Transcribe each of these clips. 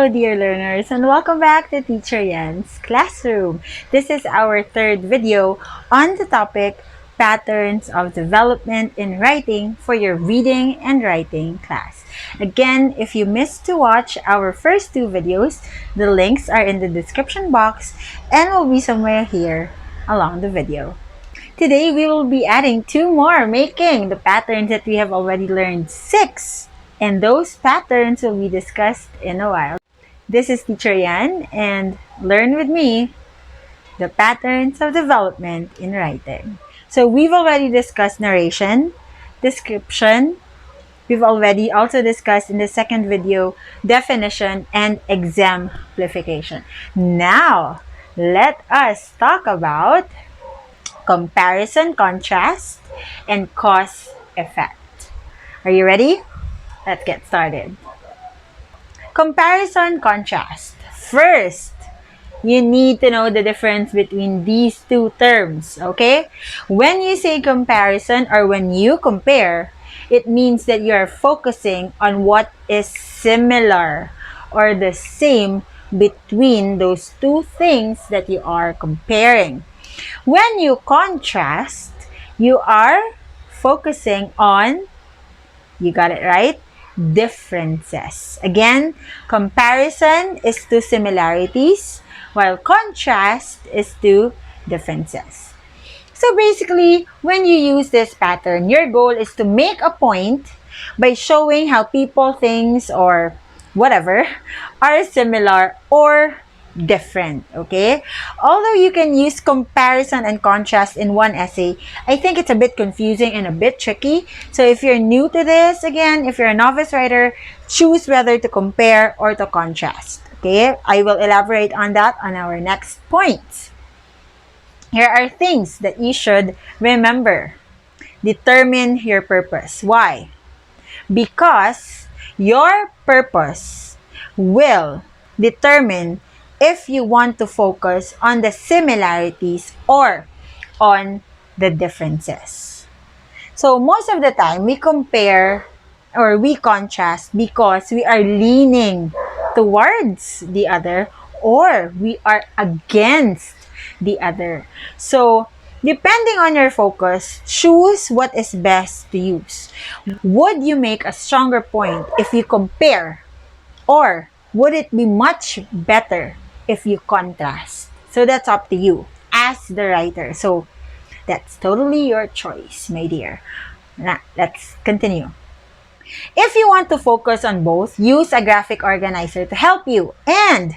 Hello, dear learners, and welcome back to Teacher Yan's Classroom. This is our third video on the topic Patterns of Development in Writing for your reading and writing class. Again, if you missed to watch our first two videos, the links are in the description box and will be somewhere here along the video. Today, we will be adding two more, making the patterns that we have already learned 6. And those patterns will be discussed in a while. This is Teacher Yan, and learn with me the patterns of development in writing. So we've already discussed narration, description. We've already also discussed in the second video definition and exemplification. Now, let us talk about comparison, contrast, and cause-effect. Are you ready? Let's get started. Comparison, contrast. First, you need to know the difference between these two terms, okay? When you say comparison or when you compare, it means that you are focusing on what is similar or the same between those two things that you are comparing. When you contrast, you are focusing on, you got it right, differences. Again, comparison is to similarities, while contrast is to differences. So basically, when you use this pattern, your goal is to make a point by showing how people, things, or whatever are similar or different, okay? Although you can use comparison and contrast in one essay, I think it's a bit confusing and a bit tricky. So if you're new to this, again, if you're a novice writer, choose whether to compare or to contrast, okay? I will elaborate on that on our next point. Here are things that you should remember. Determine your purpose. Why? Because your purpose will determine if you want to focus on the similarities or on the differences. So most of the time, we compare or we contrast because we are leaning towards the other or we are against the other. So depending on your focus, choose what is best to use. Would you make a stronger point if you compare, or would it be much better if you contrast? So that's up to you as the writer. So that's totally your choice, my dear. Now, let's continue. If you want to focus on both, use a graphic organizer to help you. And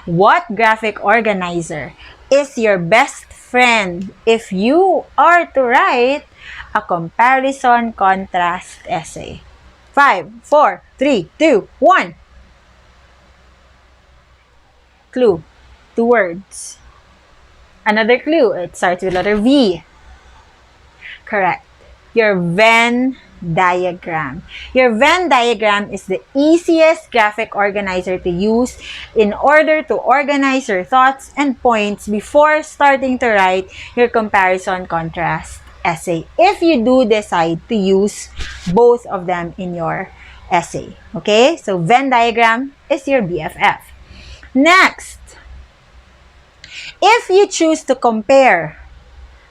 what graphic organizer is your best friend if you are to write a comparison contrast essay? 5, 4, 3, 2, 1. Clue. 2 words. Another clue. It starts with letter V. Correct. Your Venn diagram. Your Venn diagram is the easiest graphic organizer to use in order to organize your thoughts and points before starting to write your comparison contrast essay, if you do decide to use both of them in your essay. Okay? So Venn diagram is your BFF. Next, if you choose to compare,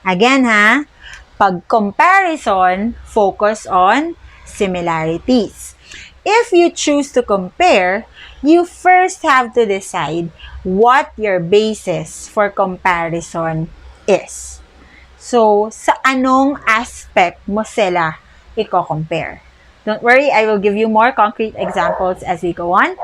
again pag comparison, focus on similarities. If you choose to compare, you first have to decide what your basis for comparison is. So, sa anong aspect mo sila i-compare? Don't worry, I will give you more concrete examples as we go on.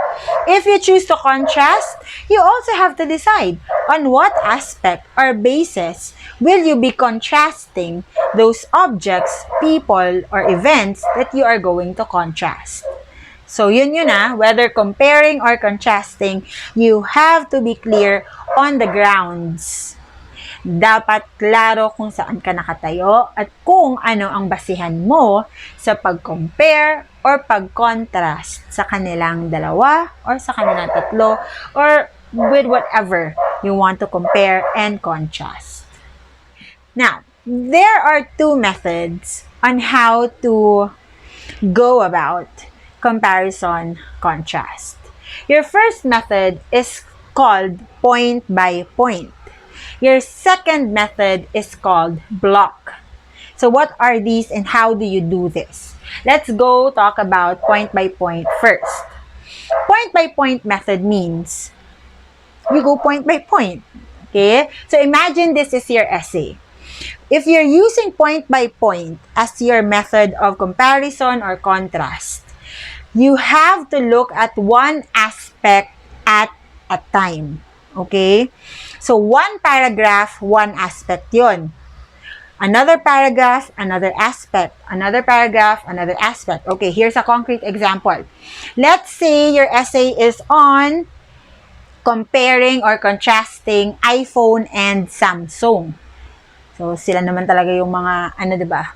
If you choose to contrast, you also have to decide on what aspect or basis will you be contrasting those objects, people, or events that you are going to contrast. So, yun whether comparing or contrasting, you have to be clear on the grounds. Dapat klaro kung saan ka nakatayo at kung ano ang basihan mo sa pag-compare or pag-contrast sa kanilang dalawa or sa kanilang tatlo or with whatever you want to compare and contrast. Now, there are 2 methods on how to go about comparison, contrast. Your first method is called point by point. Your second method is called block. So what are these and how do you do this? Let's go talk about point by point first. Point by point method means we go point by point. Okay? So imagine this is your essay. If you're using point by point as your method of comparison or contrast, you have to look at one aspect at a time. Okay? So one paragraph, one aspect yun. Another paragraph, another aspect. Another paragraph, another aspect. Okay, here's a concrete example. Let's say your essay is on comparing or contrasting iPhone and Samsung. So, sila naman talaga yung mga, diba?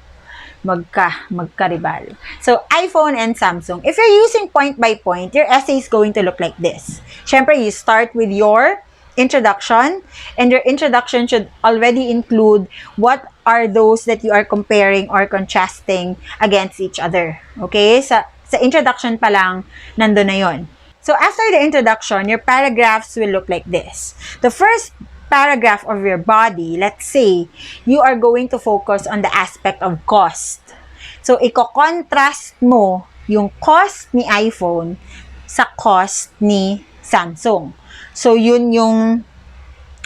Magkaribal. So, iPhone and Samsung. If you're using point by point, your essay is going to look like this. Siyempre, you start with your introduction, and your introduction should already include what are those that you are comparing or contrasting against each other. Okay? Sa introduction pa lang, nandun na yon. So, after the introduction, your paragraphs will look like this. The first paragraph of your body, let's say, you are going to focus on the aspect of cost. So, i-contrast mo yung cost ni iPhone sa cost ni Samsung. So, yun yung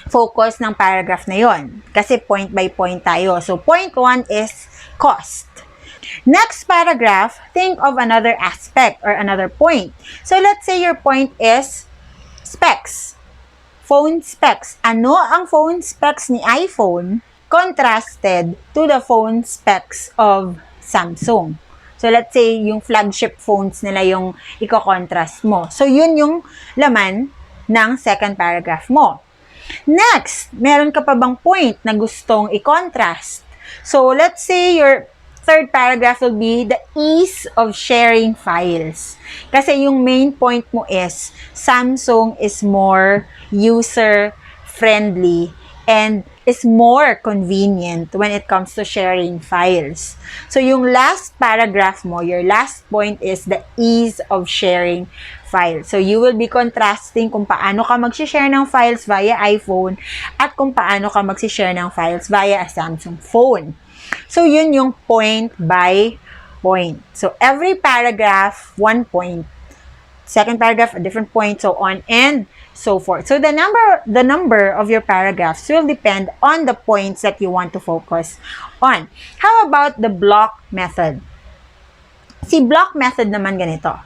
focus ng paragraph na yon. Kasi point by point tayo. So, point 1 is cost. Next paragraph, think of another aspect or another point. So, let's say your point is specs. Phone specs. Ano ang phone specs ni iPhone contrasted to the phone specs of Samsung? So, let's say yung flagship phones nila yung i-contrast mo. So, yun yung laman ng second paragraph mo. Next, meron ka pa bang point na gustong i-contrast? So, let's say your third paragraph will be the ease of sharing files. Kasi yung main point mo is Samsung is more user-friendly and is more convenient when it comes to sharing files. So, yung last paragraph mo, your last point is the ease of sharing files. So, you will be contrasting kung paano ka mag-share ng files via iPhone at kung paano ka mag-share ng files via a Samsung phone. So, yun yung point by point. So, every paragraph, one point. Second paragraph, a different point, so on and so forth. So, the number of your paragraphs will depend on the points that you want to focus on. How about the block method? Si block method naman ganito.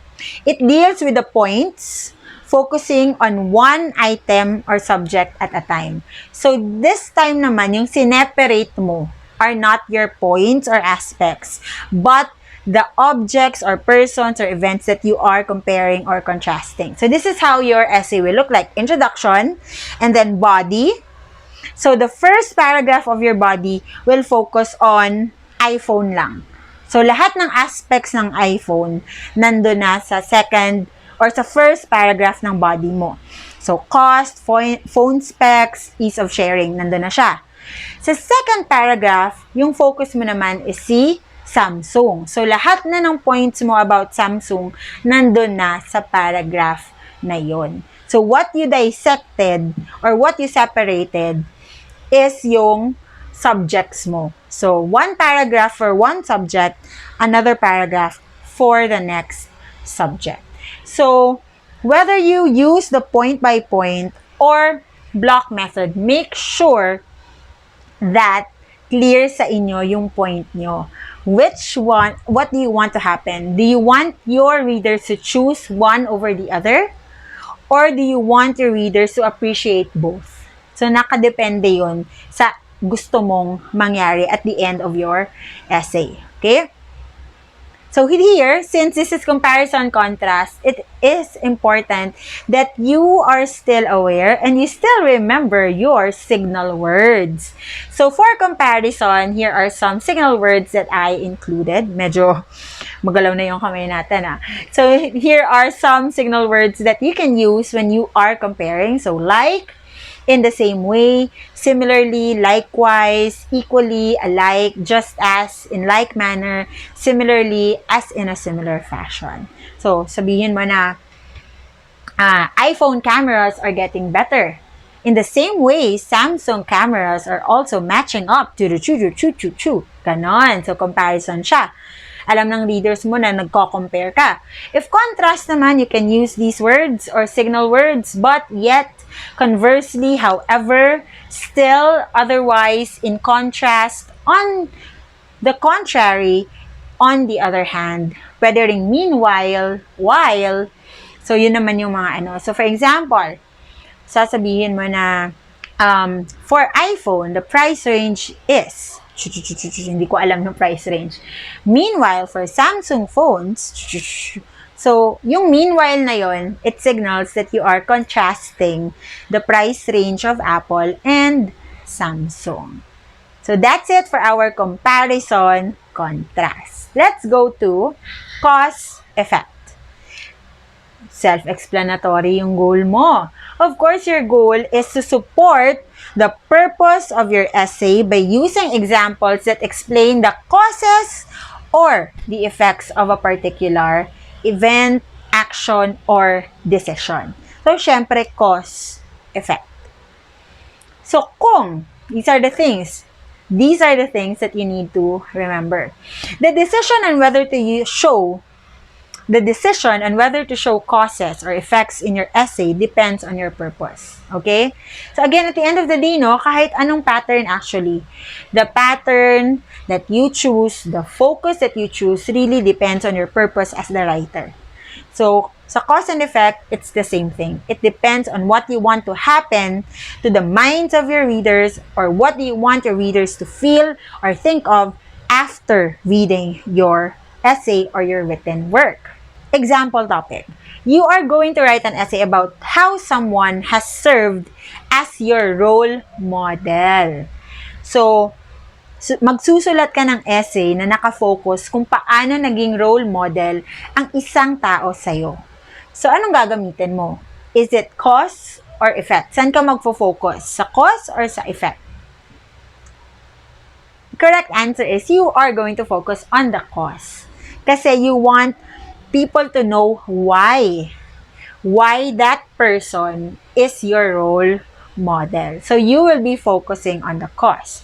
It deals with the points, focusing on one item or subject at a time. So, this time naman, yung sineperate mo are not your points or aspects, but the objects or persons or events that you are comparing or contrasting. So, this is how your essay will look like. Introduction, and then body. So, the first paragraph of your body will focus on iPhone lang. So, lahat ng aspects ng iPhone, nandun na sa second or sa first paragraph ng body mo. So, cost, phone specs, ease of sharing, nandun na siya. Sa second paragraph, yung focus mo naman is si Samsung. So, lahat na ng points mo about Samsung, nandun na sa paragraph na yon. So, what you dissected or what you separated is yung subjects mo. So, one paragraph for one subject, another paragraph for the next subject. So, whether you use the point by point or block method, make sure that clear sa inyo yung point nyo. Which one, what do you want to happen? Do you want your readers to choose one over the other? Or do you want your readers to appreciate both? So, nakadepende yun sa gusto mong mangyari at the end of your essay. Okay? So, here, since this is comparison contrast, it is important that you are still aware and you still remember your signal words. So, for comparison, here are some signal words that I included. Medyo magalaw na yung kamay natin. So, here are some signal words that you can use when you are comparing. So, like, in the same way, similarly, likewise, equally, alike, just as, in like manner, similarly, as in a similar fashion. So, sabihin mo na, iPhone cameras are getting better. In the same way, Samsung cameras are also matching up to the chu. Ganon. So, comparison siya. Alam ng readers mo na nagko-compare ka. If contrast naman, you can use these words or signal words, but yet, conversely, however, still, otherwise, in contrast, on the contrary, on the other hand, pwede ring meanwhile, while, so yun naman yung mga ano. So, for example, sasabihin mo na, for iPhone, the price range is, hindi ko alam yung price range. Meanwhile, for Samsung phones, so, yung meanwhile na yon, it signals that you are contrasting the price range of Apple and Samsung. So, that's it for our comparison contrast. Let's go to cause effect. Self-explanatory yung goal mo. Of course, your goal is to support the purpose of your essay by using examples that explain the causes or the effects of a particular event, action, or decision. So, syempre, cause, effect. So, these are the things that you need to remember. The decision on whether to show causes or effects in your essay depends on your purpose. Okay? So again, at the end of the day, kahit anong pattern actually, the pattern that you choose, the focus that you choose really depends on your purpose as the writer. So, sa cause and effect, it's the same thing. It depends on what you want to happen to the minds of your readers or what you want your readers to feel or think of after reading your essay or your written work. Example topic. You are going to write an essay about how someone has served as your role model. So, magsusulat ka ng essay na nakafocus kung paano naging role model ang isang tao sa'yo. So, anong gagamitin mo? Is it cause or effect? Saan ka magfo-focus? Sa cause or sa effect? Correct answer is you are going to focus on the cause. Kasi you want people to know why that person is your role model. So, you will be focusing on the cause.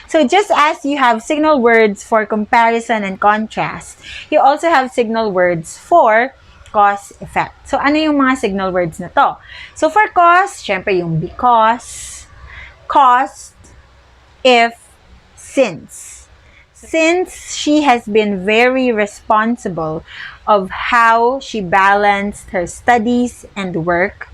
So, just as you have signal words for comparison and contrast, you also have signal words for cause, effect. So, ano yung mga signal words na to? So, for cause, syempre yung because, caused, if, since. Since she has been very responsible of how she balanced her studies and work,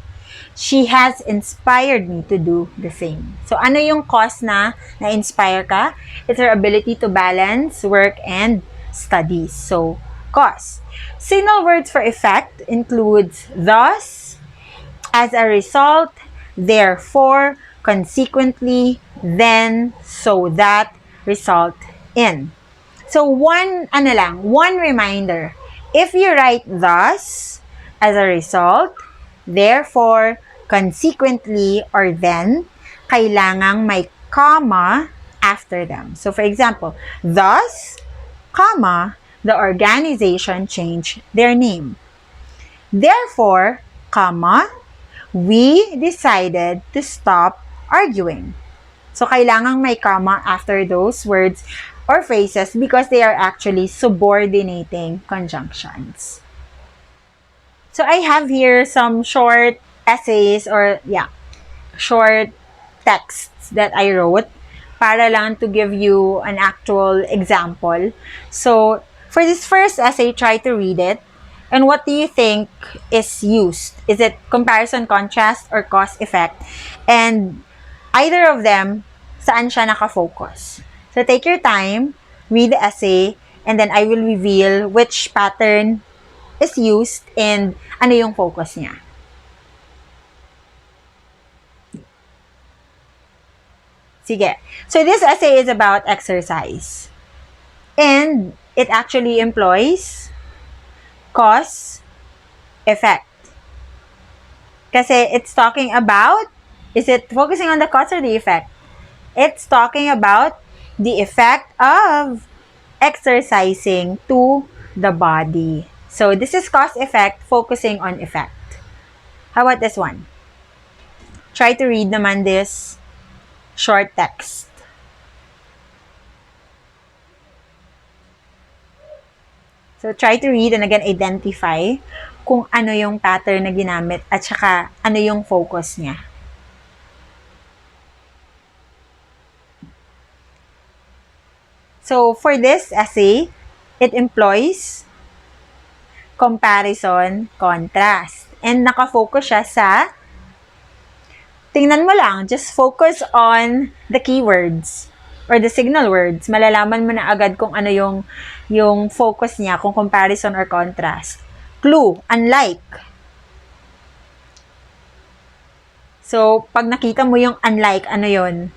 she has inspired me to do the same. So, ano yung cause na na-inspire ka? It's her ability to balance work and studies. So, cause. Signal words for effect includes thus, as a result, therefore, consequently, then, so that, result in. So, one reminder. If you write thus, as a result, therefore, consequently, or then, kailangang may comma after them. So, for example, thus, comma, the organization changed their name. Therefore, comma, we decided to stop arguing. So, kailangang may comma after those words or phrases because they are actually subordinating conjunctions. So, I have here some short essays or, short texts that I wrote para lang to give you an actual example. So, for this first essay, try to read it. And what do you think is used? Is it comparison, contrast, or cause, effect? And either of them, saan siya nakafocus? So, take your time, read the essay, and then I will reveal which pattern is used and ano yung focus niya. Sige. So, this essay is about exercise. And it actually employs cause, effect. Kasi it's talking about Is it focusing on the cause or the effect? It's talking about the effect of exercising to the body. So this is cause effect, focusing on effect. How about this one? Try to read naman this short text. So try to read and again identify kung ano yung pattern na ginamit at saka ano yung focus niya. So for this essay, it employs comparison, contrast. And nakafocus siya sa, tingnan mo lang, just focus on the keywords or the signal words. Malalaman mo na agad kung ano yung focus niya, kung comparison or contrast. Clue, unlike. So, pag nakita mo yung unlike, ano yon?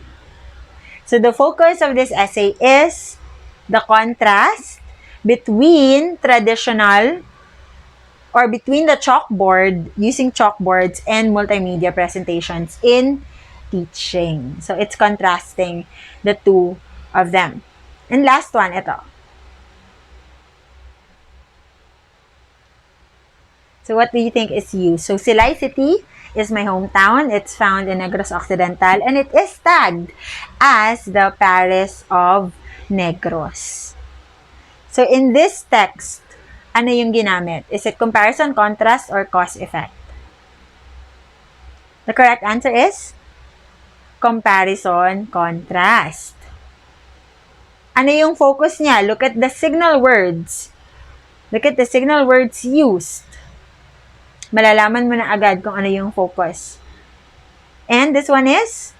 So, the focus of this essay is the contrast between traditional or between the chalkboard, using chalkboards and multimedia presentations in teaching. So, it's contrasting the two of them. And last one, ito. So, what do you think is used? So, Silay City is my hometown. It's found in Negros Occidental and it is tagged as the Paris of Negros. So, in this text, ano yung ginamit? Is it comparison, contrast, or cause effect? The correct answer is comparison, contrast. Ano yung focus niya? Look at the signal words. Look at the signal words used. Malalaman mo na agad kung ano yung focus. And this one is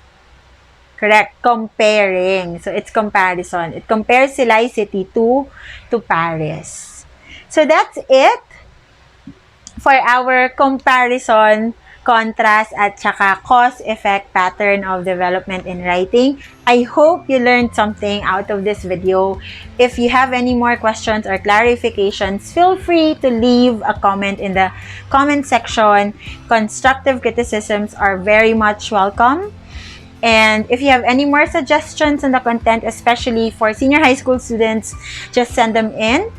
correct, comparing. So, it's comparison. It compares Silay City to Paris. So, that's it for our comparison, contrast, at saka cause-effect pattern of development in writing. I hope you learned something out of this video. If you have any more questions or clarifications, feel free to leave a comment in the comment section. Constructive criticisms are very much welcome. And if you have any more suggestions on the content, especially for senior high school students, just send them in.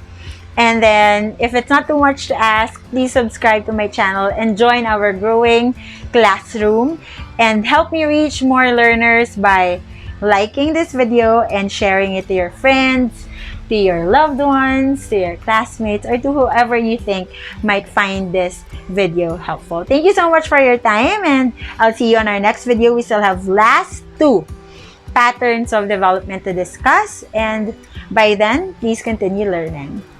And then, if it's not too much to ask, please subscribe to my channel and join our growing classroom. And help me reach more learners by liking this video and sharing it to your friends, to your loved ones, to your classmates, or to whoever you think might find this video helpful. Thank you so much for your time, and I'll see you on our next video. We still have last 2 patterns of development to discuss, and by then, please continue learning.